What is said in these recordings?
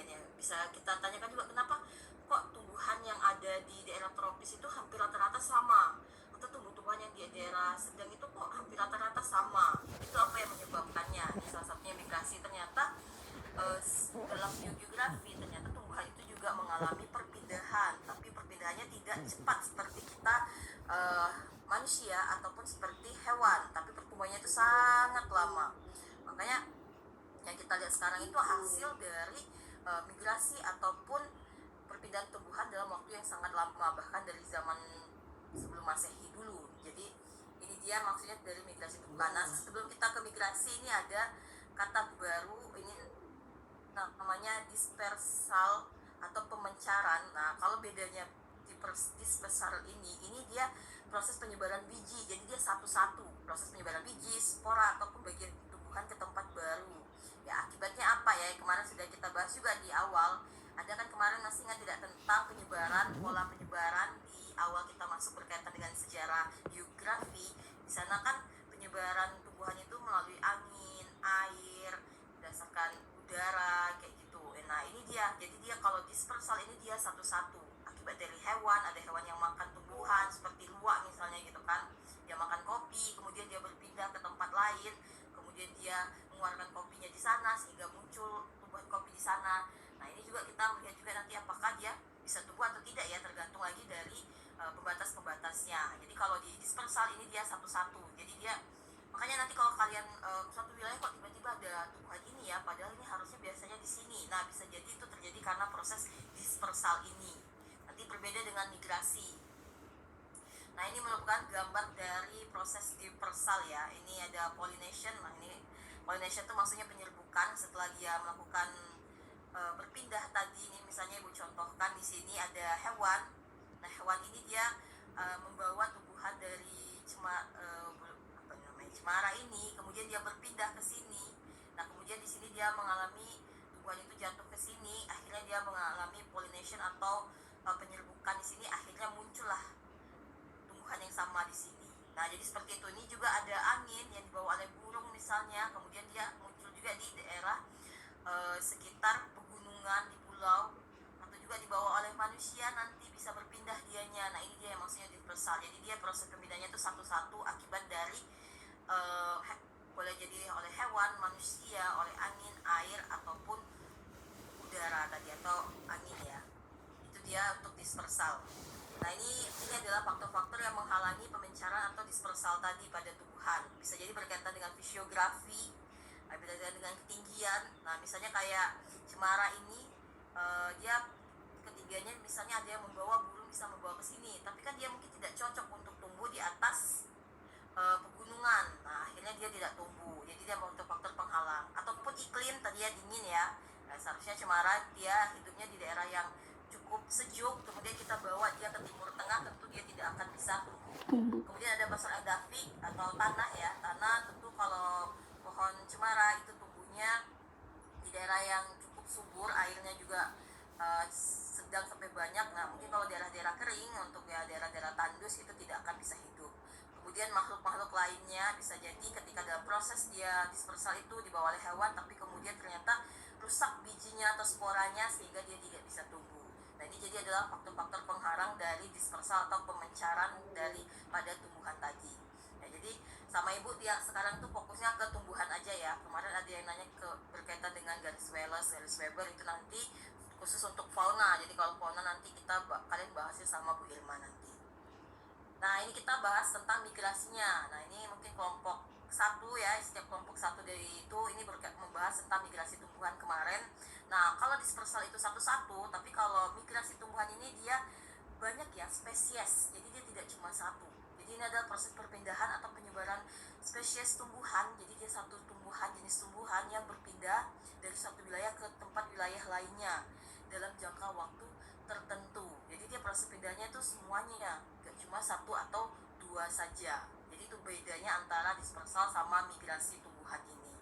kalian ya. Bisa kita tanyakan juga kenapa kok tumbuhan yang ada di daerah tropis itu hampir rata-rata sama, atau tumbuh-tumbuhan yang di daerah sedang itu kok hampir rata-rata sama. Itu apa yang menyebabkannya? Ini salah satunya migrasi. Ternyata dalam biogeografi ternyata tumbuhan itu juga mengalami perpindahan, tapi perpindahannya tidak cepat seperti kita manusia ataupun seperti hewan, tapi pertumbuhannya itu sangat lama. Makanya yang kita lihat sekarang itu hasil dari migrasi ataupun perpindahan tumbuhan dalam waktu yang sangat lama, bahkan dari zaman sebelum Masehi dulu. Jadi ini dia maksudnya dari migrasi tumbuhan. Nah, sebelum kita ke migrasi, ini ada kata baru, ini namanya dispersal atau pemencaran. Nah, kalau bedanya dispersal ini dia proses penyebaran biji. Jadi dia satu-satu proses penyebaran biji, spora ataupun bagian tumbuhan ke tempat baru. Ya, akibatnya apa ya? Kemarin sudah kita bahas juga di awal. Ada kan kemarin, masih ingat tidak, tentang penyebaran, pola penyebaran di awal kita masuk berkaitan dengan sejarah geografi. Di sana kan penyebaran tumbuhan itu melalui angin, air, berdasarkan udara kayak gitu. Nah, ini dia. Jadi dia kalau dispersal ini dia satu-satu. Akibat dari hewan, ada hewan yang makan tumbuhan seperti luwak misalnya gitu kan. Dia makan kopi, kemudian dia berpindah ke tempat lain, kemudian dia mengeluarkan kopinya di sana sehingga muncul tumbuhan kopi di sana. Nah, ini juga kita melihat juga nanti apakah dia bisa tumbuh atau tidak ya, tergantung lagi dari pembatas-pembatasnya. Jadi kalau di dispersal ini dia satu-satu. Jadi dia, makanya nanti kalau kalian suatu wilayah kok tiba-tiba ada tumbuhan ini ya, padahal ini harusnya biasanya di sini. Nah, bisa jadi itu terjadi karena proses dispersal ini. Nanti berbeda dengan migrasi. Nah, ini merupakan gambar dari proses dispersal ya. Ini ada pollination. Nah, ini pollination itu maksudnya penyerbukan setelah dia melakukan berpindah tadi. Ini misalnya Ibu contohkan di sini ada hewan. Nah, hewan ini dia membawa tumbuhan dari cemara ini, kemudian dia berpindah ke sini. Nah, kemudian di sini dia mengalami tumbuhan itu jatuh ke sini, akhirnya dia mengalami pollination atau penyerbukan di sini, akhirnya muncullah tumbuhan yang sama di sini. Nah, jadi seperti itu. Ini juga ada angin yang dibawa oleh burung misalnya, kemudian dia muncul juga di daerah sekitar pegunungan di pulau, atau juga dibawa oleh manusia, nanti bisa berpindah dianya. Nah, ini dia yang maksudnya dispersal. Jadi dia proses pembindahannya itu satu-satu akibat dari boleh jadi oleh hewan, manusia, oleh angin, air, ataupun udara tadi atau angin ya. Itu dia untuk dispersal. Nah, ini adalah faktor-faktor yang menghalangi pemencaran atau dispersal tadi pada tumbuhan. Bisa jadi berkaitan dengan fisiografi, berkaitan dengan ketinggian. Nah, misalnya kayak cemara ini, dia ketinggiannya misalnya ada yang membawa burung bisa membawa ke sini, tapi kan dia mungkin tidak cocok untuk tumbuh di atas pegunungan. Nah, akhirnya dia tidak tumbuh. Jadi dia untuk faktor penghalang. Ataupun iklim tadi ya, dingin ya. Nah, seharusnya cemara dia hidupnya di daerah yang cukup sejuk, kemudian kita bawa dia ke timur tengah, tentu dia tidak akan bisa tumbuh. Kemudian ada basal endafik atau tanah ya. Tanah tentu kalau pohon cemara itu tumbuhnya di daerah yang cukup subur, airnya juga sedang sampai banyak. Nah, mungkin kalau daerah-daerah kering, untuk ya daerah-daerah tandus itu tidak akan bisa hidup. Kemudian makhluk-makhluk lainnya bisa jadi ketika dalam proses dia dispersal itu dibawa oleh hewan, tapi kemudian ternyata rusak bijinya atau sporanya sehingga dia tidak bisa tumbuh. Nah, ini jadi adalah faktor-faktor penghalang dari dispersal atau pemencaran dari pada tumbuhan tadi. Ya, jadi sama Ibu dia sekarang tuh fokusnya ke tumbuhan aja ya. Kemarin ada yang nanya berkaitan dengan garis Wallace, garis Weber, itu nanti khusus untuk fauna. Jadi kalau fauna nanti kalian bahasnya sama Bu Irma nanti. Nah, ini kita bahas tentang migrasinya. Nah, ini mungkin kelompok satu ya, setiap kelompok satu dari itu ini membahas tentang migrasi tumbuhan kemarin. Nah, kalau dispersal itu satu-satu, tapi kalau migrasi tumbuhan ini dia banyak ya spesies, jadi dia tidak cuma satu. Jadi ini adalah proses perpindahan atau penyebaran spesies tumbuhan. Jadi dia satu tumbuhan, jenis tumbuhan yang berpindah dari satu wilayah ke tempat wilayah lainnya dalam jangka waktu tertentu. Jadi dia proses pindahnya itu semuanya, gak cuma satu atau dua saja. Jadi itu bedanya antara dispersal sama migrasi tumbuhan ini.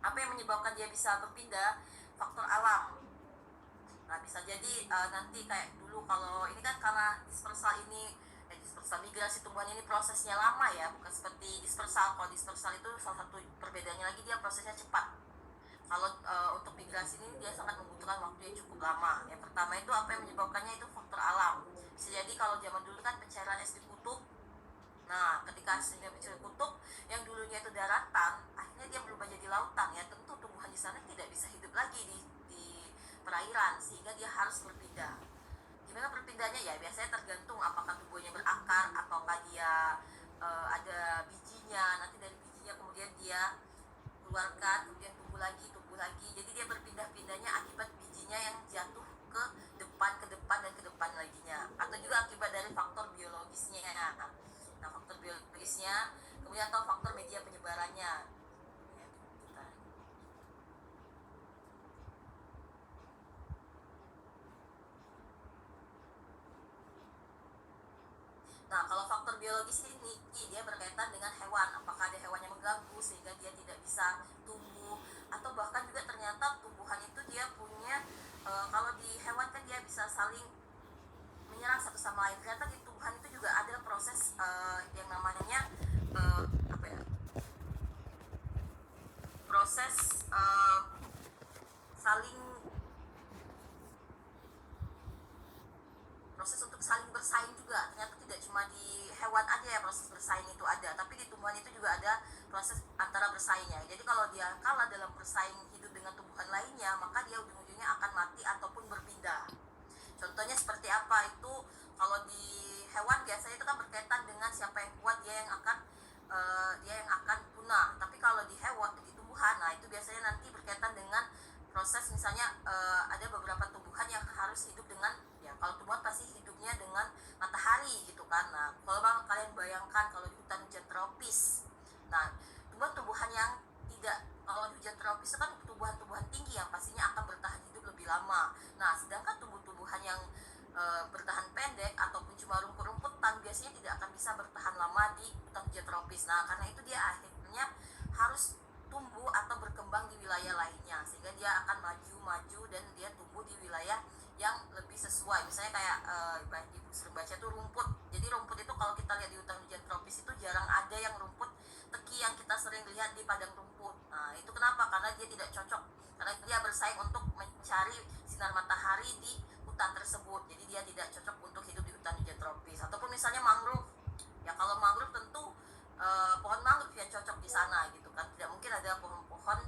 Apa yang menyebabkan dia bisa berpindah? Faktor alam. Nah, bisa jadi nanti kayak dulu, kalau ini kan karena dispersal ini dispersal migrasi tumbuhan ini prosesnya lama ya, bukan seperti dispersal. Kalau dispersal itu salah satu perbedaannya lagi, dia prosesnya cepat. Kalau untuk migrasi migrasi ini dia sangat membutuhkan waktu yang cukup lama. Yang pertama itu apa yang menyebabkannya itu faktor alam. Bisa jadi kalau zaman dulu kan pencairan es di kutub. Nah, ketika esnya pencairan kutub yang dulunya itu daratan, akhirnya dia berubah jadi lautan ya. Tentu tumbuhan di sana tidak bisa hidup lagi di perairan, sehingga dia harus berpindah. Gimana berpindahnya ya? Biasanya tergantung apakah tumbuhnya berakar ataukah dia ada bijinya. Nanti dari bijinya kemudian dia keluarkan, kemudian tumbuh lagi. Jadi dia berpindah-pindahnya akibat bijinya yang jatuh ke depan dan ke depan laginya, atau juga akibat dari faktor biologisnya. Nah, faktor biologisnya kemudian atau faktor media penyebarannya. Ya, kita. Nah, kalau faktor biologis ini dia berkaitan dengan hewan. Apakah ada hewan yang mengganggu sehingga dia tidak bisa tumbuh, atau bahkan juga ternyata tumbuhan itu dia punya kalau di hewan kan dia bisa saling menyerang satu sama lain. Ternyata di tumbuhan itu juga ada proses yang namanya apa ya? Proses saling proses untuk saling bersaing juga. Ternyata tidak cuma di hewan aja ya proses bersaing itu ada, tapi di tumbuhan itu juga ada proses antara bersaingnya. Jadi kalau dia kalah dalam bersaing hidup dengan tumbuhan lainnya, maka dia ujung-ujungnya akan mati ataupun berpindah. Contohnya seperti apa itu? Kalau di hewan biasanya itu kan berkaitan dengan siapa yang kuat, dia yang akan punah. Tapi kalau di hewan, di tumbuhan, nah itu biasanya nanti berkaitan dengan proses, misalnya ada beberapa tumbuhan yang harus hidup dengan, ya kalau tumbuhan pasti hidupnya dengan matahari gitu kan. Nah, kalau kalian bayangkan kalau di hutan hujan tropis, nah tumbuhan-tumbuhan yang tidak, kalau di hujan tropis itu kan tumbuhan-tumbuhan tinggi yang pastinya akan bertahan hidup lebih lama. Nah, sedangkan tumbuhan yang bertahan pendek ataupun cuma rumput-rumputan biasanya tidak akan bisa bertahan lama di hutan hujan tropis. Nah, karena itu dia akhirnya harus tumbuh atau berkembang di wilayah lainnya, sehingga dia akan maju dan dia tumbuh di wilayah yang lebih sesuai. Misalnya kayak ibu sering baca tuh rumput. Jadi rumput itu kalau kita lihat di hutan hujan tropis itu jarang ada yang rumput teki yang kita sering lihat di padang rumput. Nah, itu kenapa? Karena dia tidak cocok, karena dia bersaing untuk mencari sinar matahari di hutan tersebut. Jadi dia tidak cocok untuk hidup di hutan hujan tropis. Ataupun misalnya mangrove. Ya kalau mangrove tentu pohon mangrove yang cocok di sana gitu kan. Tidak mungkin ada pohon-pohon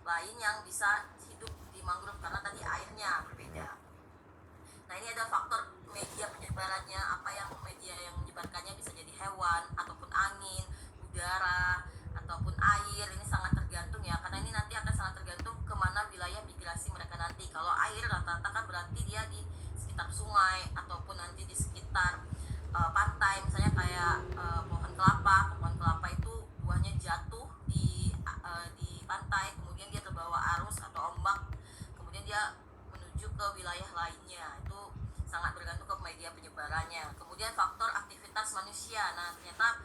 lain yang bisa hidup di mangrove karena tadi airnya berbeda. Nah, ini ada faktor media penyebarannya. Apa yang media yang menyebarkannya bisa jadi hewan ataupun angin, udara ataupun air. Ini sangat tergantung ya, karena ini nanti akan sangat tergantung kemana wilayah migrasi mereka nanti. Kalau air rata-rata kan berarti dia di sekitar sungai ataupun nanti di sekitar pantai, misalnya kayak pohon kelapa itu buahnya jatuh di pantai, kemudian dia terbawa arus atau ombak, kemudian dia menuju ke wilayah lainnya. Itu sangat bergantung ke media penyebarannya. Kemudian faktor aktivitas manusia. Nah, ternyata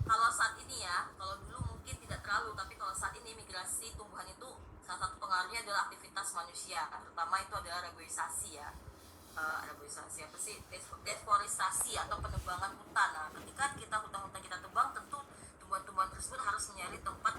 kalau saat ini ya, kalau dulu mungkin tidak terlalu, tapi kalau saat ini migrasi tumbuhan itu salah satu pengaruhnya adalah aktivitas manusia. Pertama itu adalah reboisasi ya. Reboisasi apa sih? Deforestasi atau penebangan hutan. Nah, ketika hutan-hutan kita tebang, tentu tumbuhan-tumbuhan tersebut harus mencari tempat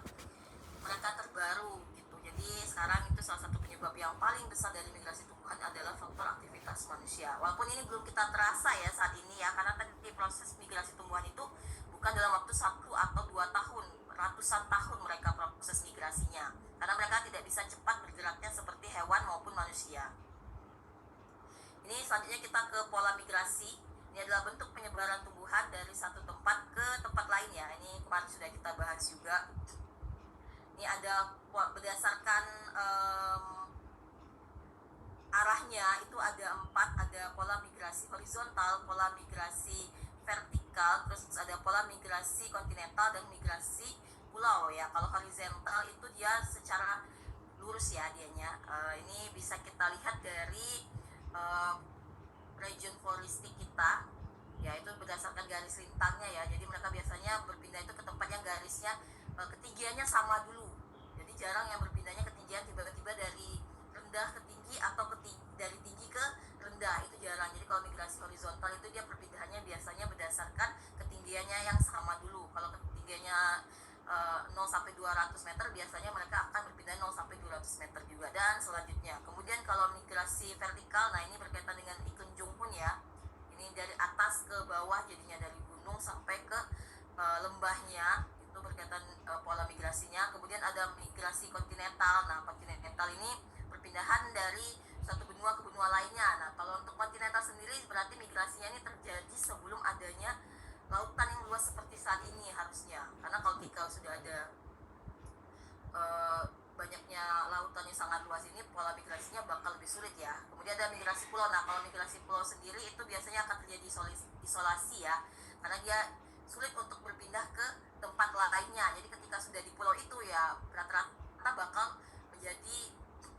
mereka terbaru gitu. Jadi sekarang itu salah satu penyebab yang paling besar dari migrasi tumbuhan adalah faktor aktivitas manusia. Walaupun ini belum kita terasa ya saat ini ya, karena tadi proses migrasi tumbuhan itu bukan dalam waktu 1 atau 2 tahun, ratusan tahun mereka proses migrasinya. Karena mereka tidak bisa cepat bergeraknya seperti hewan maupun manusia. Ini selanjutnya kita ke pola migrasi. Ini adalah bentuk penyebaran tumbuhan dari satu tempat ke tempat lain ya. Ini kemarin sudah kita bahas juga. Ini ada berdasarkan arahnya itu ada 4, ada pola migrasi horizontal, pola migrasi vertikal, terus ada pola migrasi kontinental dan migrasi pulau ya. Kalau horizontal itu dia secara lurus ya dianya. Ini bisa kita lihat dari region floristik kita, yaitu berdasarkan garis lintangnya ya. Jadi mereka biasanya berpindah itu ke tempat yang garisnya ketinggiannya sama dulu. Jadi jarang yang berpindahnya ketinggian tiba-tiba dari rendah ke tinggi atau dari tinggi ke rendah, itu jarang. Jadi kalau migrasi horizontal itu dia perpindahannya biasanya berdasarkan ketinggiannya yang sama dulu. Kalau ketinggiannya 0 sampai 200 meter biasanya mereka akan berpindah 0 sampai 200 meter juga, dan selanjutnya Kemudian kalau migrasi vertikal, nah ini berkaitan dengan iklim Junghun ya. Ini dari atas ke bawah, jadinya dari gunung sampai ke lembahnya, itu berkaitan pola migrasinya. Kemudian ada migrasi kontinental. Nah, kontinental ini perpindahan dari satu benua ke benua lainnya. Nah, kalau untuk kontinental sendiri berarti migrasinya ini terjadi sebelum adanya lautan yang luas seperti saat ini harusnya. Karena kalau ketika sudah ada banyaknya lautan yang sangat luas ini, pola migrasinya bakal lebih sulit ya. Kemudian ada migrasi pulau. Nah, kalau migrasi pulau sendiri itu biasanya akan terjadi isolasi ya, karena dia sulit untuk berpindah ke tempat lainnya. Jadi ketika sudah di pulau itu ya rata-rata bakal menjadi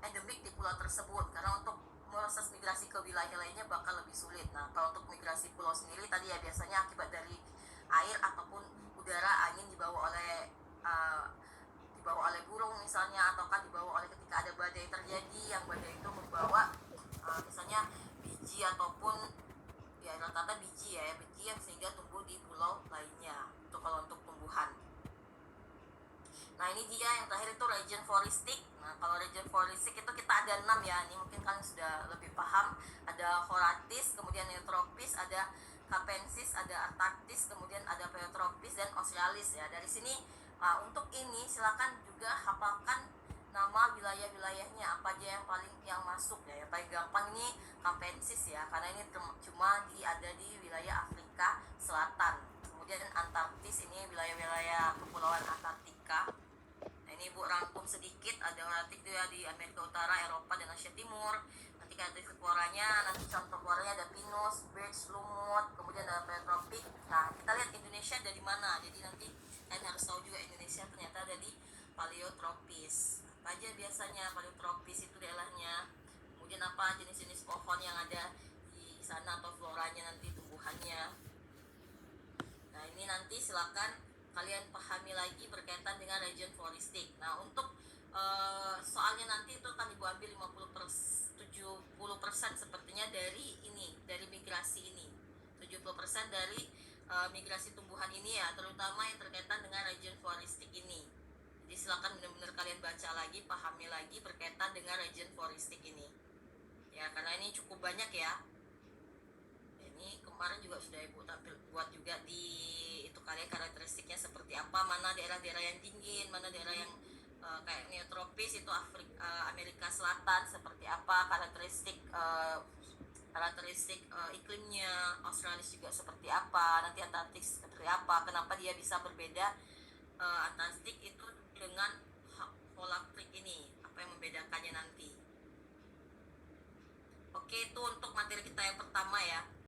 endemik di pulau tersebut, karena untuk proses migrasi ke wilayah lainnya bakal lebih sulit. Nah, kalau untuk migrasi pulau sendiri tadi ya biasanya akibat dari air ataupun udara, angin dibawa oleh burung misalnya, ataukah dibawa oleh ketika ada badai terjadi, yang badai itu membawa misalnya biji ataupun ya rata-rata biji yang sehingga tumbuh di pulau lainnya. Itu kalau untuk tumbuhan. Nah, ini dia yang terakhir itu region floristik. Nah, kalau region floristik itu kita ada 6 ya. Ini mungkin kalian sudah lebih paham. Ada Horatis, kemudian Neotropis, ada Capensis, ada Antarktis, kemudian ada Paleotropis dan Australis ya. Dari sini untuk ini silakan juga hafalkan nama wilayah-wilayahnya apa aja yang masuk ya. Yang paling gampang ini Capensis ya, karena ini cuma ada di wilayah Afrika Selatan. Kemudian Antarktis ini wilayah-wilayah kepulauan Antartika. Nah, ini Ibu rangkum sedikit. Ada Horatik itu ya di Amerika Utara, Eropa dan Asia Timur. Nanti karakteristik floranya, nanti contoh floranya ada pinus, birch, lumut, kemudian ada paleotropik. Nah, kita lihat Indonesia dari mana. Jadi nanti kalian harus tahu juga Indonesia ternyata ada di paleotropis. Apa aja biasanya paleotropis itu daerahnya, kemudian apa jenis-jenis pohon yang ada di sana atau floranya nanti tumbuhannya. Nah, ini nanti silakan kalian pahami lagi berkaitan dengan region floristik. Nah, untuk soalnya nanti itu akan Ibu ambil 70% sepertinya dari migrasi ini. 70% dari migrasi tumbuhan ini ya, terutama yang berkaitan dengan region floristik ini. Jadi silakan benar-benar kalian baca lagi, pahami lagi berkaitan dengan region floristik ini. Ya, karena ini cukup banyak ya. Ini kemarin juga sudah Ibu buat juga di itu kalian karakteristiknya seperti apa, mana daerah-daerah yang dingin, mana daerah yang kayak neotropis itu Amerika Selatan seperti apa, karakteristik iklimnya. Australia juga seperti apa, nanti Antartik seperti apa, kenapa dia bisa berbeda Antartik itu dengan holaktik ini, apa yang membedakannya nanti. Oke, itu untuk materi kita yang pertama ya.